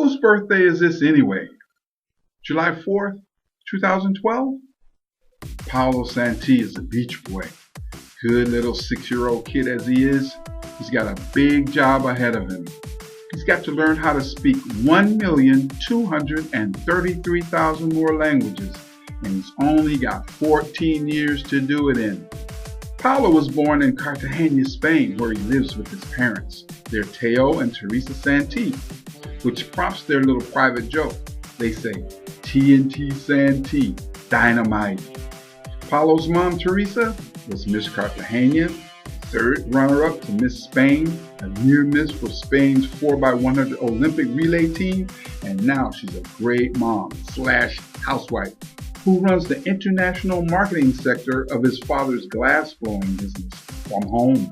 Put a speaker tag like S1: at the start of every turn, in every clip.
S1: Whose birthday is this anyway? July 4th, 2012? Paolo Santee is a beach boy. Good little 6-year-old kid as he is, he's got a big job ahead of him. He's got to learn how to speak 1,233,000 more languages, and he's only got 14 years to do it in. Paolo was born in Cartagena, Spain, where he lives with his parents. They're Teo and Teresa Santee, which prompts their little private joke. They say, TNT Santee, dynamite. Paolo's mom, Teresa, was Miss Cartagena, third runner-up to Miss Spain, a near miss for Spain's 4x100 Olympic relay team, and now she's a great mom / housewife who runs the international marketing sector of his father's glass blowing business from home.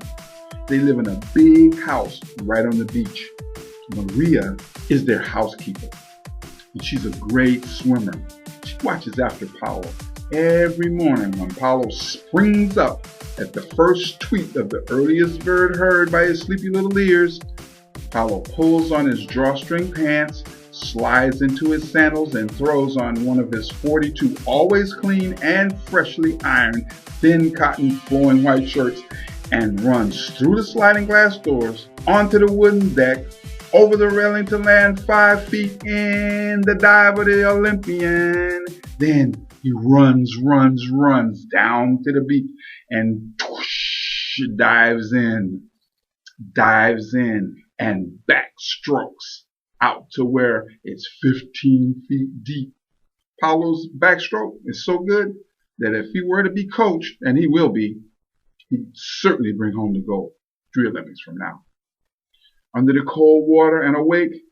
S1: They live in a big house right on the beach. Maria is their housekeeper, and she's a great swimmer. She watches after Paolo every morning when Paolo springs up at the first tweet of the earliest bird heard by his sleepy little ears. Paolo pulls on his drawstring pants, slides into his sandals, and throws on one of his 42 always clean and freshly ironed thin cotton flowing white shirts and runs through the sliding glass doors, onto the wooden deck, over the railing to land 5 feet in the dive of the Olympian. Then he runs down to the beach and whoosh, dives in and backstrokes out to where it's 15 feet deep. Paolo's backstroke is so good that if he were to be coached, and he will be, he'd certainly bring home the gold 3 Olympics from now. Under the cold water and awake,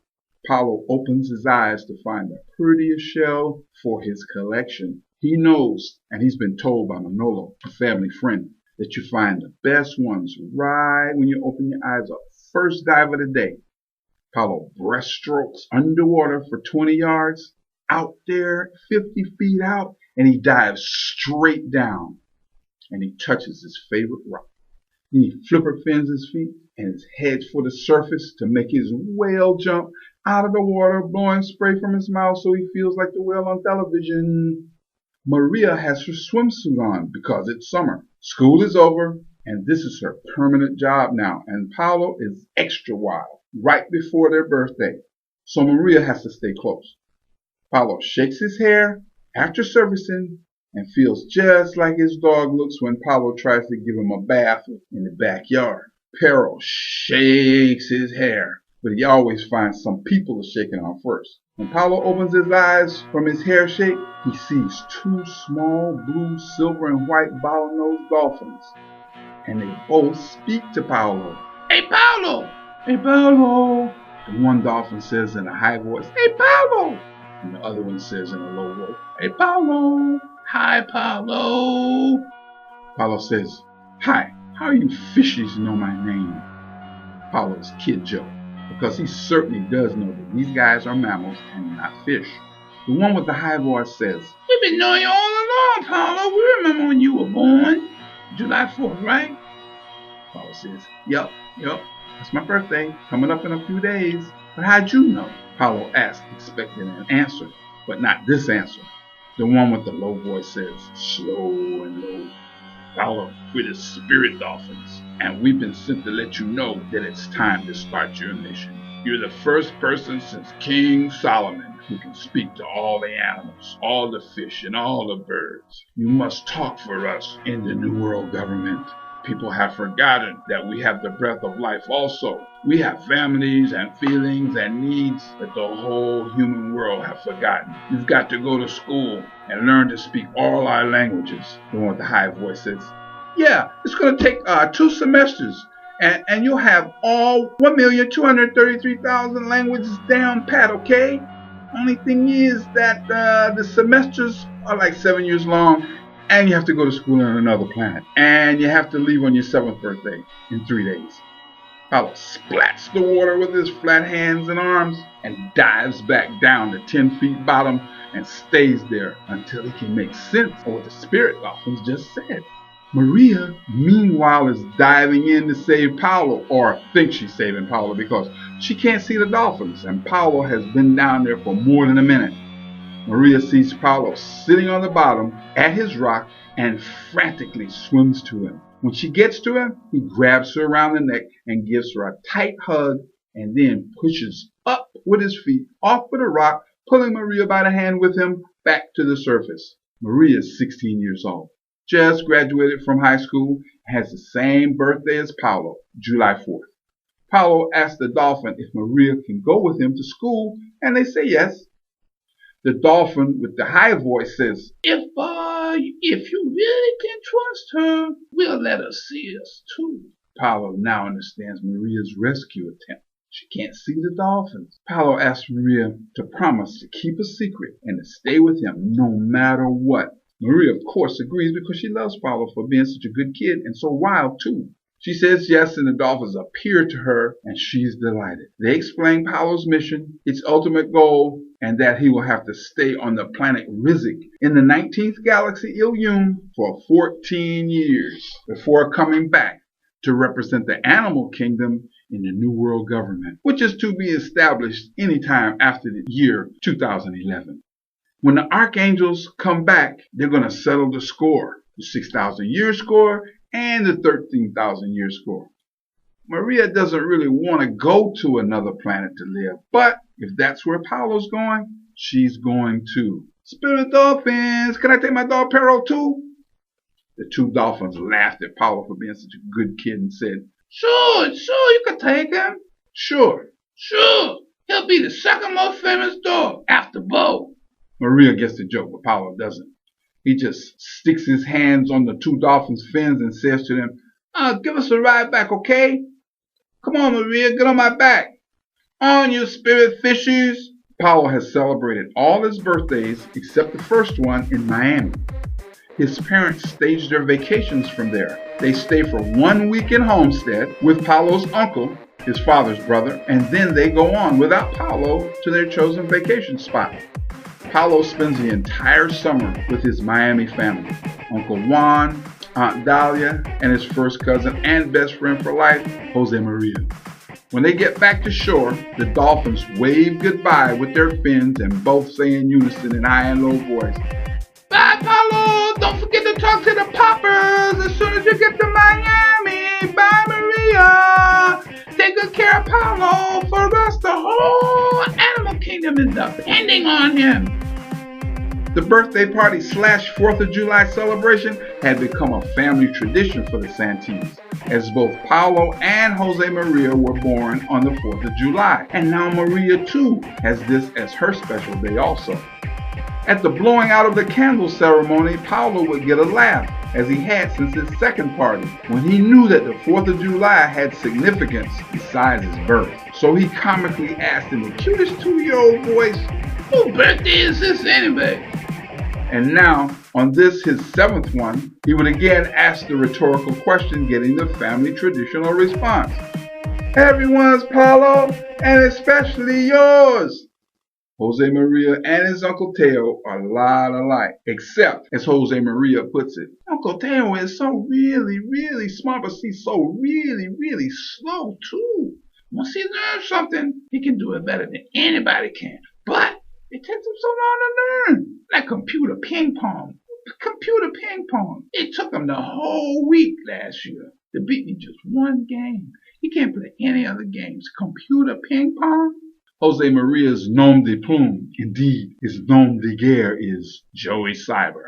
S1: Paolo opens his eyes to find the prettiest shell for his collection. He knows, and he's been told by Manolo, a family friend, that you find the best ones right when you open your eyes up. First dive of the day. Paolo breaststrokes underwater for 20 yards, out there 50 feet out, and he dives straight down. And he touches his favorite rock. Then he flipper fins his feet and his head for the surface to make his whale jump out of the water, blowing spray from his mouth so he feels like the whale on television. Maria has her swimsuit on because it's summer. School is over, and this is her permanent job now. And Paolo is extra wild right before their birthday, so Maria has to stay close. Paolo shakes his hair after servicing and feels just like his dog looks when Paolo tries to give him a bath in the backyard. Pero shakes his hair, but he always finds some people to shake it on first. When Paolo opens his eyes from his hair shake, he sees 2 small blue, silver, and white bottlenose dolphins. And they both speak to Paolo. Hey, Paolo! Hey, Paolo! The one dolphin says in a high voice, Hey, Paolo! And the other one says in a low voice, Hey, Paolo! Hi, Paolo! Paolo says, Hi, how you fishies know my name? Paolo's kid joke, because he certainly does know that these guys are mammals and not fish. The one with the high voice says, We've been knowing you all along, Paolo. We remember when you were born. July 4th, right? Paolo says, Yup. That's my birthday, coming up in a few days. But how'd you know? Paolo asked, expecting an answer, but not this answer. The one with the low voice says, slow and low, Paolo, we're the spirit dolphins, and we've been sent to let you know that it's time to start your mission. You're the first person since King Solomon who can speak to all the animals, all the fish, and all the birds. You must talk for us in the New World government. People have forgotten that we have the breath of life also. We have families and feelings and needs that the whole human world have forgotten. You've got to go to school and learn to speak all our languages. The one with the high voice says, Yeah, it's going to take 2 semesters. And you'll have all 1,233,000 languages down pat, okay? Only thing is that the semesters are like 7 years long. And you have to go to school on another planet. And you have to leave on your 7th birthday in 3 days. Paolo splats the water with his flat hands and arms and dives back down to 10 feet bottom and stays there until he can make sense of what the spirit dolphins just said. Maria, meanwhile, is diving in to save Paolo, or thinks she's saving Paolo because she can't see the dolphins, and Paolo has been down there for more than a minute. Maria sees Paolo sitting on the bottom at his rock and frantically swims to him. When she gets to him, he grabs her around the neck and gives her a tight hug and then pushes up with his feet off of the rock, pulling Maria by the hand with him back to the surface. Maria is 16 years old, just graduated from high school, and has the same birthday as Paolo, July 4th. Paolo asks the dolphin if Maria can go with him to school, and they say yes. The dolphin with the high voice says, if you really can trust her, we'll let her see us too. Paolo now understands Maria's rescue attempt. She can't see the dolphins. Paolo asks Maria to promise to keep a secret and to stay with him no matter what. Maria, of course, agrees because she loves Paolo for being such a good kid and so wild too. She says yes, and the dolphins appear to her, and she's delighted. They explain Paolo's mission, its ultimate goal, and that he will have to stay on the planet Rizk in the 19th galaxy Ilium for 14 years before coming back to represent the animal kingdom in the New World Government, which is to be established anytime after the year 2011. When the archangels come back, they're going to settle the score, the 6,000 year score and the 13,000 year score. Maria doesn't really want to go to another planet to live, but if that's where Paolo's going, she's going too. Spirit dolphins, can I take my dog Pero too? The two dolphins laughed at Paolo for being such a good kid and said, Sure, you can take him. Sure. He'll be the second most famous dog after Bo. Maria gets the joke, but Paolo doesn't. He just sticks his hands on the two dolphins' fins and says to them, give us a ride back, okay? Come on, Maria, get on my back. On, you spirit fishies. Paolo has celebrated all his birthdays except the first one in Miami. His parents staged their vacations from there. They stay for 1 week in Homestead with Paolo's uncle, his father's brother, and then they go on without Paolo to their chosen vacation spot. Paolo spends the entire summer with his Miami family, Uncle Juan, Aunt Dahlia, and his first cousin and best friend for life, Jose Maria. When they get back to shore, the dolphins wave goodbye with their fins and both say in unison in high and low voice, Bye, Paolo! Don't forget to talk to the poppers as soon as you get to Miami! Bye, Maria! Take good care of Paolo, for us the whole animal kingdom is depending on him. The birthday party / 4th of July celebration had become a family tradition for the Santees, as both Paolo and Jose Maria were born on the 4th of July, and now Maria too has this as her special day also. At the blowing out of the candle ceremony, Paolo would get a laugh, as he had since his second party, when he knew that the 4th of July had significance besides his birth. So he comically asked in the cutest 2-year-old voice, Whose birthday is this anyway? And now, on this his 7th one, he would again ask the rhetorical question, getting the family traditional response. Everyone's, Paolo, and especially yours. Jose Maria and his Uncle Teo are a lot alike, except, as Jose Maria puts it, Uncle Teo is so really smart, but he's so really slow too. Once he learns something, he can do it better than anybody can. But it takes him so long to learn. Like computer ping pong. It took him the whole week last year to beat me just one game. He can't play any other games. Computer ping pong? Jose Maria's nom de plume, indeed, his nom de guerre is Joey Cyber.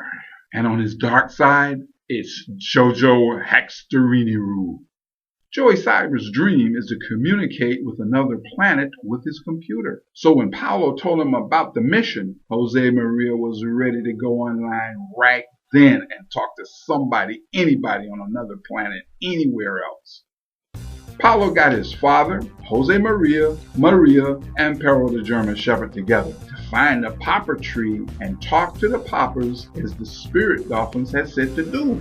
S1: And on his dark side, it's Jojo Haxteriniru. Joey Cyber's dream is to communicate with another planet with his computer. So when Paolo told him about the mission, Jose Maria was ready to go online right then and talk to anybody on another planet, anywhere else. Paolo got his father, Jose Maria, and Pero the German Shepherd together to find the popper tree and talk to the poppers as the spirit dolphins had said to do.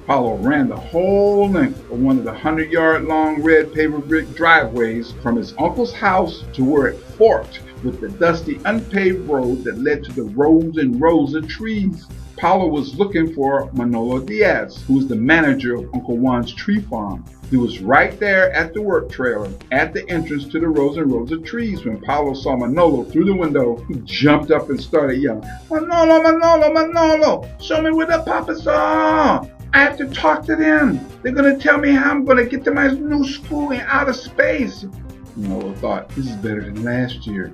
S1: Paolo ran the whole length of one of the 100-yard-long red paver brick driveways from his uncle's house to where it forked with the dusty, unpaved road that led to the rows and rows of trees. Paulo was looking for Manolo Diaz, who was the manager of Uncle Juan's tree farm. He was right there at the work trailer, at the entrance to the rows and rows of trees. When Paulo saw Manolo through the window, he jumped up and started yelling, "Manolo, Manolo, Manolo, show me where the papas are. I have to talk to them. They're going to tell me how I'm going to get to my new school in outer space." Manolo thought, this is better than last year,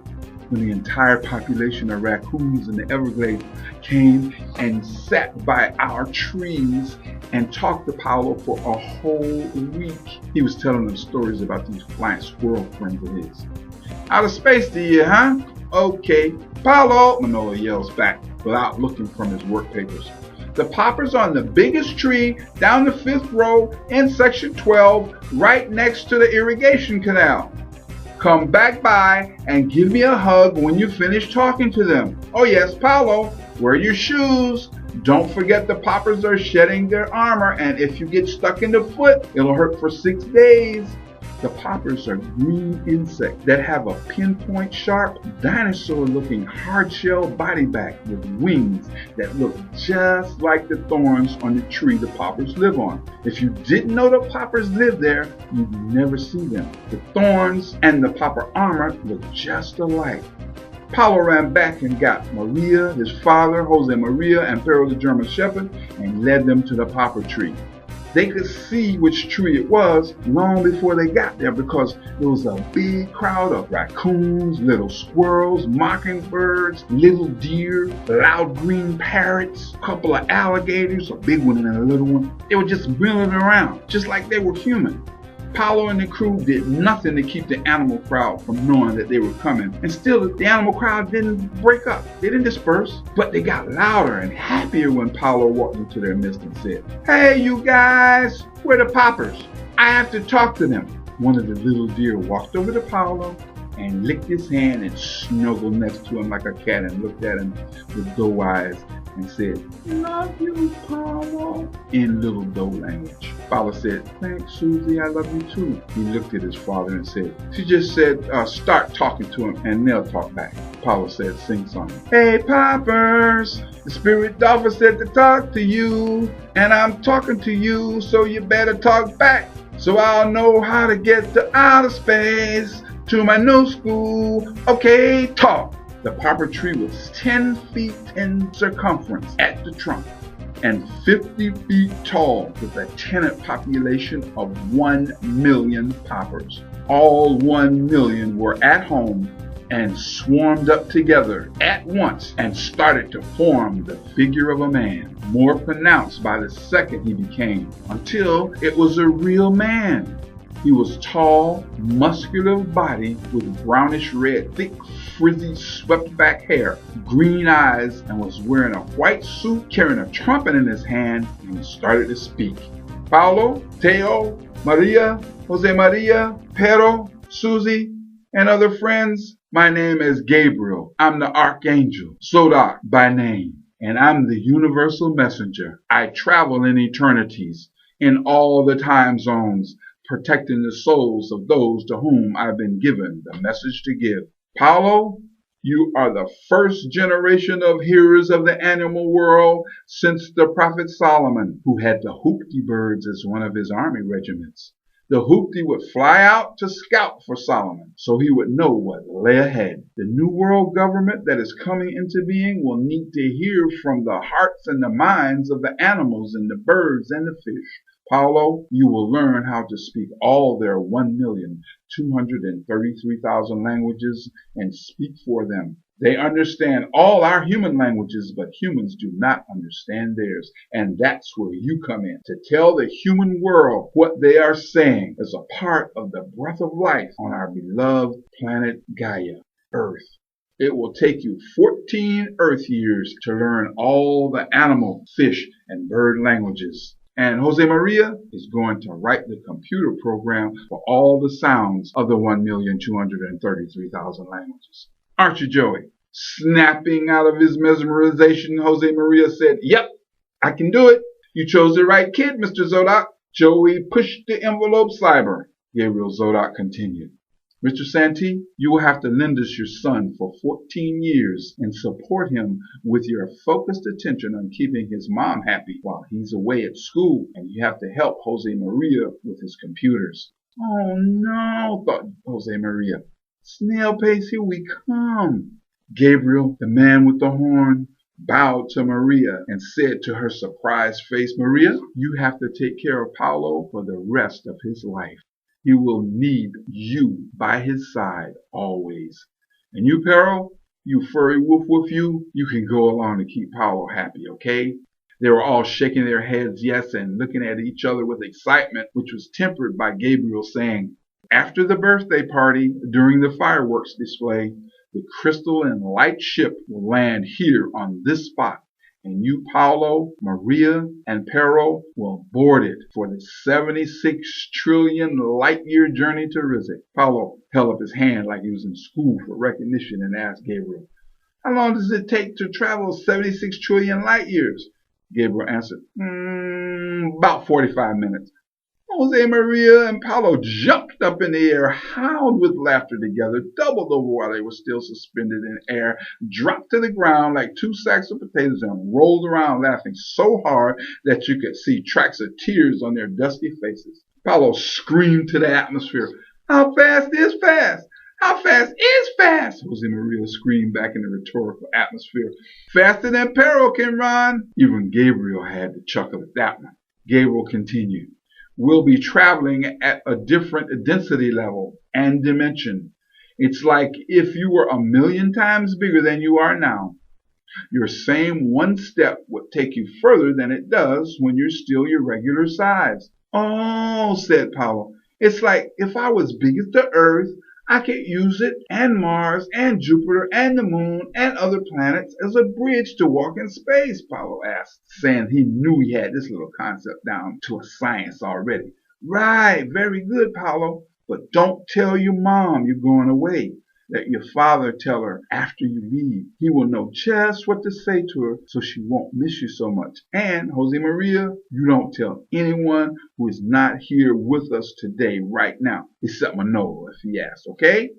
S1: when the entire population of raccoons in the Everglades came and sat by our trees and talked to Paulo for a whole week. He was telling them stories about these flying squirrel friends of his. "Outer space, do you, huh? Okay. Paulo," Manolo yells back without looking from his work papers. "The poppers are on the biggest tree down the 5th row in section 12, right next to the irrigation canal. Come back by and give me a hug when you finish talking to them. Oh yes, Paulo, wear your shoes. Don't forget the poppers are shedding their armor, and if you get stuck in the foot, it'll hurt for 6 days. The poppers are green insects that have a pinpoint sharp, dinosaur-looking hard-shell body back with wings that look just like the thorns on the tree the poppers live on. If you didn't know the poppers live there, you'd never see them. The thorns and the popper armor look just alike." Paulo ran back and got Maria, his father, Jose Maria, and Pero the German Shepherd, and led them to the popper tree. They could see which tree it was long before they got there because there was a big crowd of raccoons, little squirrels, mockingbirds, little deer, loud green parrots, a couple of alligators, a big one and a little one. They were just milling around, just like they were human. Paulo and the crew did nothing to keep the animal crowd from knowing that they were coming. And still, the animal crowd didn't break up. They didn't disperse, but they got louder and happier when Paulo walked into their midst and said, "Hey, you guys, where the poppers? I have to talk to them." One of the little deer walked over to Paulo and licked his hand and snuggled next to him like a cat and looked at him with doe eyes and said, "Love you, Paulo," in little doe language. Paulo said, "Thanks, Susie, I love you too." He looked at his father and said, "She just said, start talking to him and they'll talk back." Paulo said, "Sing song." "Hey, poppers, the spirit dolphin said to talk to you, and I'm talking to you, so you better talk back, so I'll know how to get to outer space, to my new school. Okay, talk." The popper tree was 10 feet in circumference at the trunk and 50 feet tall, with a tenant population of 1 million poppers. All 1 million were at home and swarmed up together at once and started to form the figure of a man, more pronounced by the second he became, until it was a real man. He was tall, muscular body with brownish red, thick, frizzy, swept back hair, green eyes, and was wearing a white suit, carrying a trumpet in his hand, and he started to speak. "Paulo, Teo, Maria, Jose Maria, Pero, Susie, and other friends, my name is Gabriel. I'm the Archangel, Zodak by name, and I'm the universal messenger. I travel in eternities, in all the time zones, protecting the souls of those to whom I've been given the message to give. Paulo, you are the first generation of hearers of the animal world since the prophet Solomon, who had the hoopty birds as one of his army regiments. The hoopty would fly out to scout for Solomon, so he would know what lay ahead. The new world government that is coming into being will need to hear from the hearts and the minds of the animals and the birds and the fish. Paulo, you will learn how to speak all their 1,233,000 languages and speak for them. They understand all our human languages, but humans do not understand theirs. And that's where you come in, to tell the human world what they are saying as a part of the breath of life on our beloved planet Gaia, Earth. It will take you 14 Earth years to learn all the animal, fish, and bird languages. And Jose Maria is going to write the computer program for all the sounds of the 1,233,000 languages. Aren't you, Joey? Snapping out of his mesmerization, Jose Maria said, "Yep, I can do it. You chose the right kid, Mr. Zodak." Joey pushed the envelope cyber. Gabriel Zodak continued, Mr. Santee, you will have to lend us your son for 14 years and support him with your focused attention on keeping his mom happy while he's away at school, and you have to help Jose Maria with his computers. Oh no, thought Jose Maria. Snail pace, here we come. Gabriel, the man with the horn, bowed to Maria and said to her surprised face, Maria, you have to take care of Paulo for the rest of his life. He will need you by his side always. And you, Peril, you furry woof woof you can go along to keep Paulo happy, okay? They were all shaking their heads yes and looking at each other with excitement, which was tempered by Gabriel saying, after the birthday party, during the fireworks display, the crystal and light ship will land here on this spot, and you, Paulo, Maria, and Peril will board it for the 76 trillion light-year journey to Rizek. Paulo held up his hand like he was in school for recognition and asked Gabriel, how long does it take to travel 76 trillion light years? Gabriel answered, about 45 minutes. Jose Maria and Paulo jumped up in the air, howled with laughter together, doubled over while they were still suspended in air, dropped to the ground like two sacks of potatoes, and rolled around laughing so hard that you could see tracks of tears on their dusty faces. Paulo screamed to the atmosphere, how fast is fast? How fast is fast? Jose Maria screamed back in the rhetorical atmosphere. Faster than Peril can run. Even Gabriel had to chuckle at that one. Gabriel continued. We'll be traveling at a different density level and dimension. It's like if you were 1,000,000 times bigger than you are now. Your same one step would take you further than it does when you're still your regular size. Oh, said Paulo, it's like if I was big as the Earth, I could use it and Mars and Jupiter and the moon and other planets as a bridge to walk in space, Paulo asked, saying he knew he had this little concept down to a science already. Right, very good, Paulo, but don't tell your mom you're going away. Let your father tell her after you leave. He will know just what to say to her so she won't miss you so much. And, Jose Maria, you don't tell anyone who is not here with us today right now, except Manolo if he asks, okay?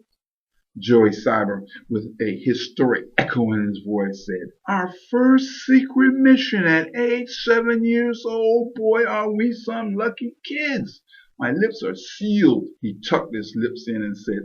S1: Joey Cyber, with a historic echo in his voice, said, our first secret mission at age 7 years old, boy, are we some lucky kids. My lips are sealed. He tucked his lips in and said,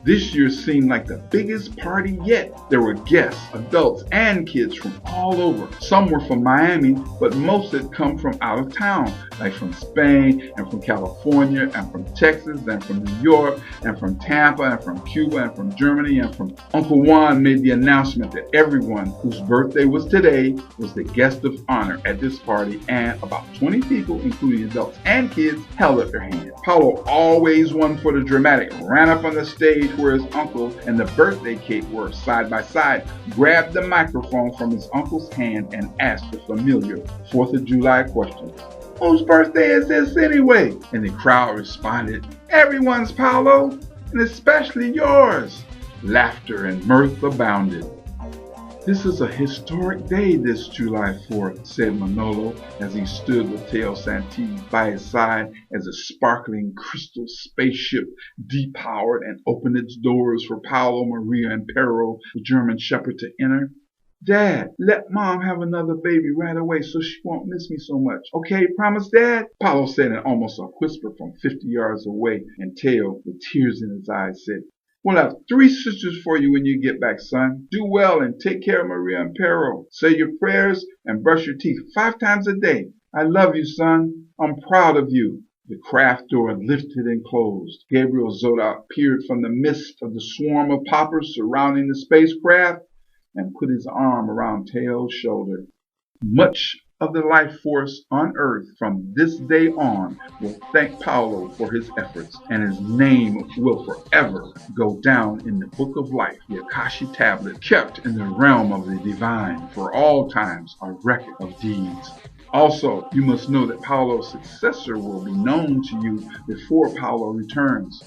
S1: This year seemed like the biggest party yet. There were guests, adults, and kids from all over. Some were from Miami, but most had come from out of town, like from Spain, and from California, and from Texas, and from New York, and from Tampa, and from Cuba, and from Germany, and from Uncle Juan made the announcement that everyone whose birthday was today was the guest of honor at this party, and about 20 people, including adults and kids, held up their hands. Paulo, always one for the dramatic, ran up on the stage where his uncle and the birthday cake were side by side, grabbed the microphone from his uncle's hand, and asked the familiar 4th of July question. Whose birthday is this anyway? And the crowd responded, everyone's, Paulo, and especially yours. Laughter and mirth abounded. This is a historic day, this July 4th, said Manolo as he stood with Teo Santee by his side as a sparkling crystal spaceship depowered and opened its doors for Paulo, Maria, and Perro, the German shepherd, to enter. Dad, let Mom have another baby right away so she won't miss me so much. Okay, promise, Dad? Paulo said in almost a whisper from 50 yards away, and Teo, with tears in his eyes, said, We'll have 3 sisters for you when you get back, son. Do well and take care of Maria and Perro. Say your prayers and brush your teeth 5 times a day. I love you, son. I'm proud of you. The craft door lifted and closed. Gabriel Zoda peered from the midst of the swarm of poppers surrounding the spacecraft and put his arm around Teo's shoulder. Much of the life force on Earth from this day on will thank Paulo for his efforts, and his name will forever go down in the book of life, the Akashi tablet kept in the realm of the divine for all times, a record of deeds. Also, you must know that Paulo's successor will be known to you before Paulo returns.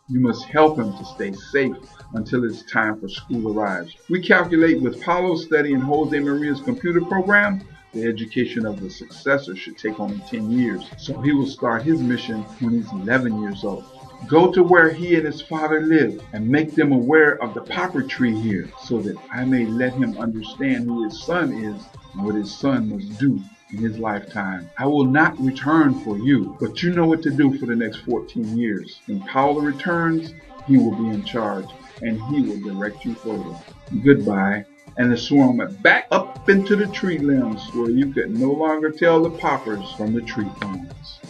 S1: You must help him to stay safe until it's time for school arrives. We calculate with Paulo's study in Jose Maria's computer program, the education of the successor should take only 10 years, so he will start his mission when he's 11 years old. Go to where he and his father live and make them aware of the poplar tree here, so that I may let him understand who his son is and what his son must do in his lifetime. I will not return for you, but you know what to do for the next 14 years. When Paolo returns, he will be in charge, and he will direct you further. Goodbye. And the swarm went back up into the tree limbs, where you could no longer tell the poppers from the tree thorns.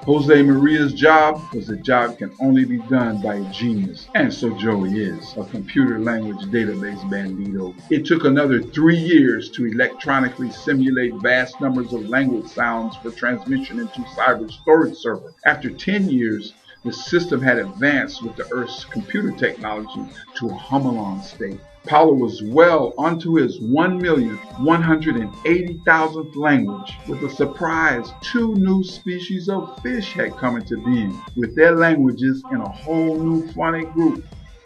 S1: Jose Maria's job was a job can only be done by a genius, and so Joey is, a computer language database bandito. It took another 3 years to electronically simulate vast numbers of language sounds for transmission into cyber storage server. After 10 years, the system had advanced with the Earth's computer technology to a hum-along state. Paolo was well onto his 1,180,000th language. With a surprise, 2 new species of fish had come into being, with their languages in a whole new phonic group.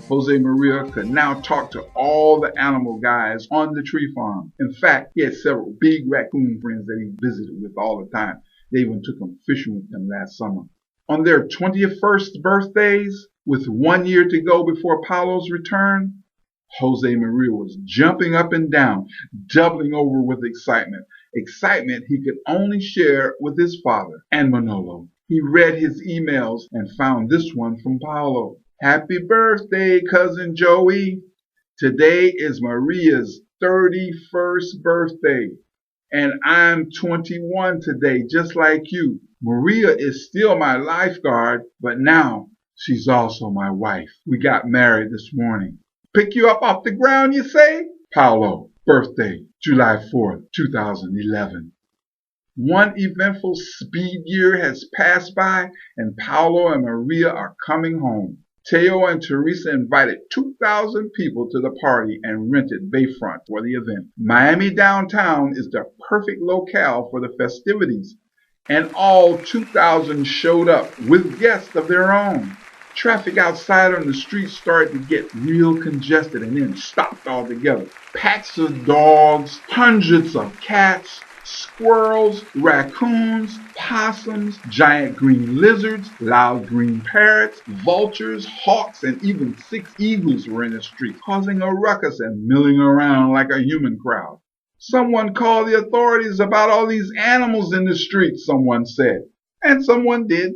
S1: Jose Maria could now talk to all the animal guys on the tree farm. In fact, he had several big raccoon friends that he visited with all the time. They even took him fishing with them last summer. On their 21st birthdays, with 1 year to go before Paolo's return, Jose Maria was jumping up and down, doubling over with excitement. Excitement he could only share with his father and Manolo. He read his emails and found this one from Paolo. Happy birthday, cousin Joey. Today is Maria's 31st birthday, and I'm 21 today, just like you. Maria is still my lifeguard, but now she's also my wife. We got married this morning. Pick you up off the ground, you say? Paolo, birthday, July 4th, 2011. One eventful speed year has passed by, and Paolo and Maria are coming home. Teo and Teresa invited 2,000 people to the party and rented Bayfront for the event. Miami downtown is the perfect locale for the festivities, and all 2,000 showed up with guests of their own. Traffic outside on the street started to get real congested and then stopped altogether. Packs of dogs, hundreds of cats, squirrels, raccoons, possums, giant green lizards, loud green parrots, vultures, hawks, and even 6 eagles were in the street, causing a ruckus and milling around like a human crowd. Someone called the authorities about all these animals in the street, someone said. And someone did.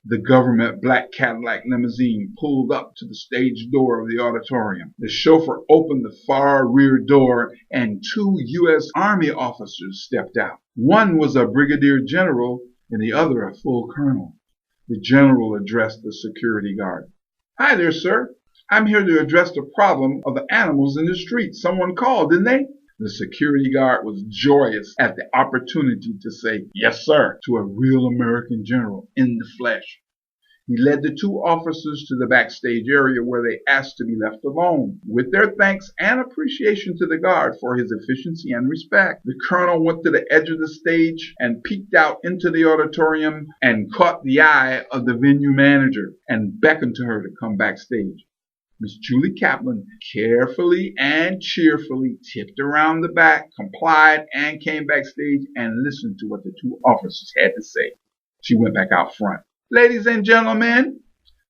S1: The government black Cadillac limousine pulled up to the stage door of the auditorium. The chauffeur opened the far rear door, and 2 U.S. Army officers stepped out. One was a brigadier general and the other a full colonel. The general addressed the security guard. Hi there, sir. I'm here to address the problem of the animals in the street. Someone called, didn't they? The security guard was joyous at the opportunity to say, yes, sir, to a real American general in the flesh. He led the 2 officers to the backstage area where they asked to be left alone. With their thanks and appreciation to the guard for his efficiency and respect, the colonel went to the edge of the stage and peeked out into the auditorium and caught the eye of the venue manager and beckoned to her to come backstage. Miss Julie Kaplan carefully and cheerfully tipped around the back, complied, and came backstage and listened to what the 2 officers had to say. She went back out front. Ladies and gentlemen,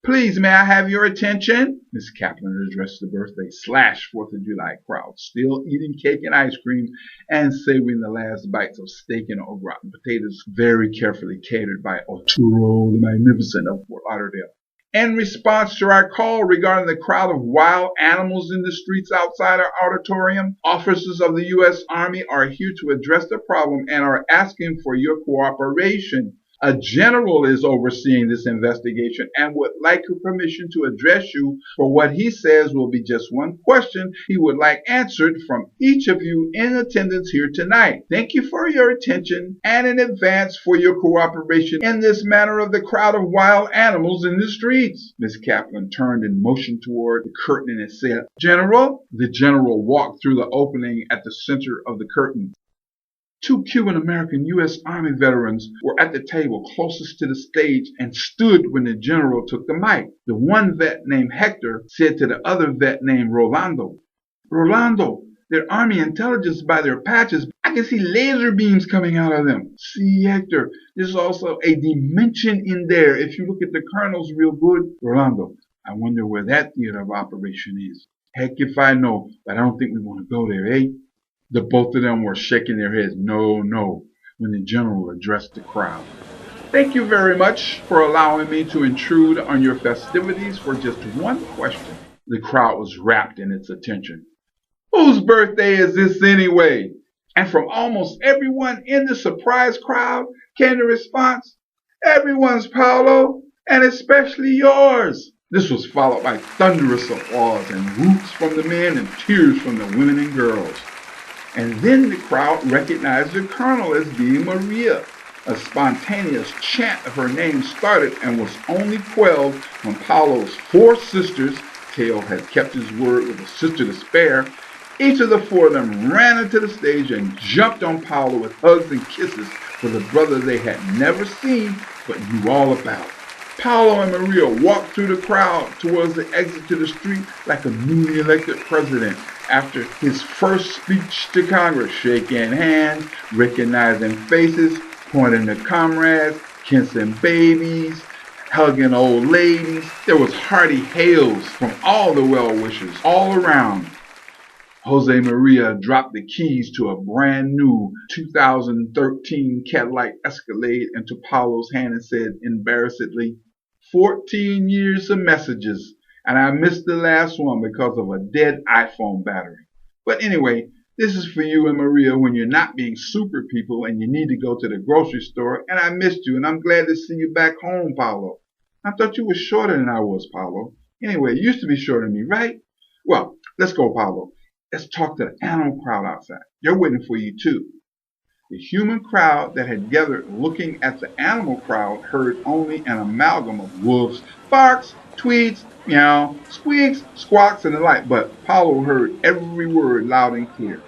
S1: please may I have your attention? Miss Kaplan addressed the birthday / 4th of July crowd, still eating cake and ice cream and savoring the last bites of steak and au gratin potatoes, very carefully catered by Arturo the Magnificent of Fort Lauderdale. In response to our call regarding the crowd of wild animals in the streets outside our auditorium, officers of the U.S. Army are here to address the problem and are asking for your cooperation. A general is overseeing this investigation and would like your permission to address you for what he says will be just one question he would like answered from each of you in attendance here tonight. Thank you for your attention and in advance for your cooperation in this matter of the crowd of wild animals in the streets. Miss Kaplan turned and motioned toward the curtain and said, General? The general walked through the opening at the center of the curtain. 2 Cuban-American U.S. Army veterans were at the table closest to the stage and stood when the general took the mic. The one vet named Hector said to the other vet named Rolando, Rolando, Their army intelligence by their patches. I can see laser beams coming out of them. See, Hector, there's also a dimension in there. If you look at the kernels real good, Rolando, I wonder where that theater of operation is. Heck if I know, but I don't think we want to go there, eh? The both of them were shaking their heads, no, no, when the general addressed the crowd. Thank you very much for allowing me to intrude on your festivities for just one question. The crowd was rapt in its attention. Whose birthday is this anyway? And from almost everyone in the surprised crowd came the response, everyone's, Paulo, and especially yours. This was followed by thunderous applause and whoops from the men and tears from the women and girls. And then the crowd recognized the colonel as being Maria. A spontaneous chant of her name started and was only quelled when Paulo's 4 sisters, Teo had kept his word with a sister to spare, each of the 4 of them ran into the stage and jumped on Paulo with hugs and kisses for the brother they had never seen but knew all about. Paulo and Maria walked through the crowd towards the exit to the street like a newly elected president after his first speech to Congress, shaking hands, recognizing faces, pointing to comrades, kissing babies, hugging old ladies. There was hearty hails from all the well-wishers all around. Jose Maria dropped the keys to a brand new 2013 Cadillac Escalade into Paulo's hand and said embarrassedly, 14 years of messages, and I missed the last one because of a dead iPhone battery. But anyway, this is for you and Maria when you're not being super people and you need to go to the grocery store, and I missed you, and I'm glad to see you back home, Paulo. I thought you were shorter than I was, Paulo. Anyway, you used to be shorter than me, right? Well, let's go, Paulo. Let's talk to the animal crowd outside. They're waiting for you, too. The human crowd that had gathered looking at the animal crowd heard only an amalgam of wolves, barks, tweets, meow, squeaks, squawks, and the like, but Paulo heard every word loud and clear.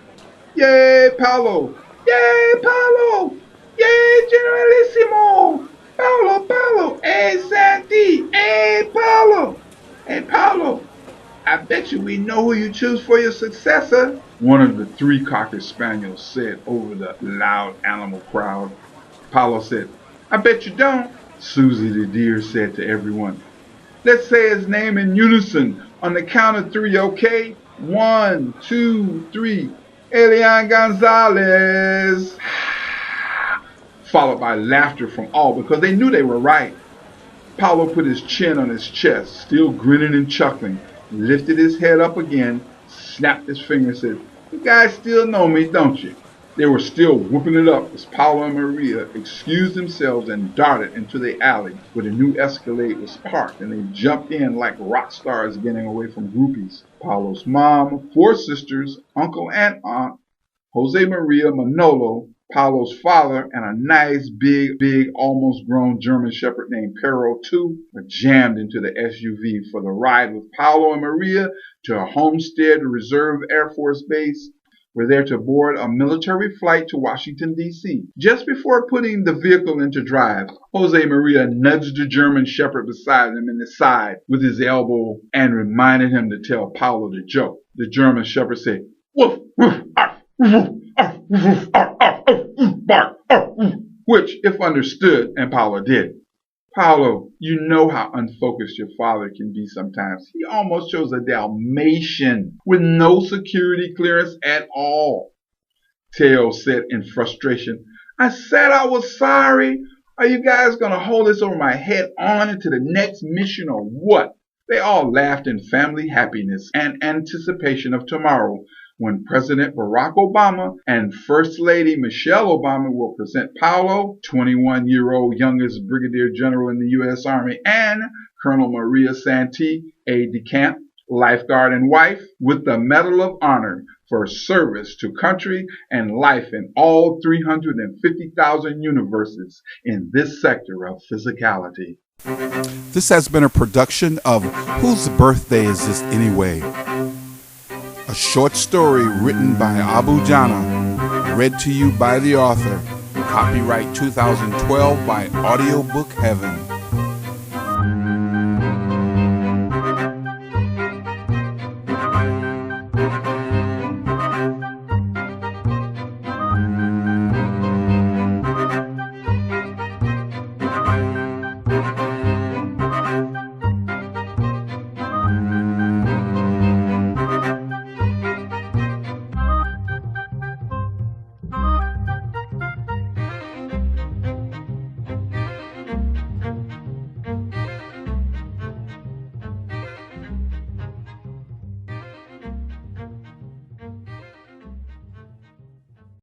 S1: Yay, Paulo! Yay, Paulo! Yay, Generalissimo! Paulo, Paulo! Hey, Santi! Hey, Paulo! Hey, Paulo! I bet you we know who you choose for your successor, one of the 3 Cocker Spaniels said over the loud animal crowd. Paulo said, I bet you don't, Susie the deer said to everyone. Let's say his name in unison on the count of 3, okay? 1, 2, 3. Elian Gonzalez. Followed by laughter from all because they knew they were right. Paulo put his chin on his chest, still grinning and chuckling, lifted his head up again, snapped his finger and said, you guys still know me, don't you? They were still whooping it up as Paulo and Maria excused themselves and darted into the alley where the new Escalade was parked, and they jumped in like rock stars getting away from groupies. Paulo's mom, 4 sisters, uncle and aunt, Jose Maria, Manolo, Paulo's father, and a nice, big, almost grown German Shepherd named Pero too, were jammed into the SUV for the ride with Paulo and Maria to a Homestead Reserve Air Force Base. Were there to board a military flight to Washington, D.C. Just before putting the vehicle into drive, Jose Maria nudged the German Shepherd beside him in the side with his elbow and reminded him to tell Paulo the joke. The German Shepherd said, woof, woof, arf, woof, arf, woof, arf, arf, bark, arf, woof, which, if understood, and Paulo did. Paulo, you know how unfocused your father can be sometimes. He almost chose a Dalmatian with no security clearance at all. Teo said in frustration, I said I was sorry. Are you guys going to hold this over my head on into the next mission or what? They all laughed in family happiness and anticipation of tomorrow, when President Barack Obama and First Lady Michelle Obama will present Paulo, 21-year-old youngest brigadier general in the U.S. Army, and Colonel Maria Santi, aide-de-camp, lifeguard and wife, with the Medal of Honor for service to country and life in all 350,000 universes in this sector of physicality.
S2: This has been a production of Whose Birthday Is This Anyway? A short story written by Abu Jannah, read to you by the author. Copyright 2012 by Audiobook Heaven.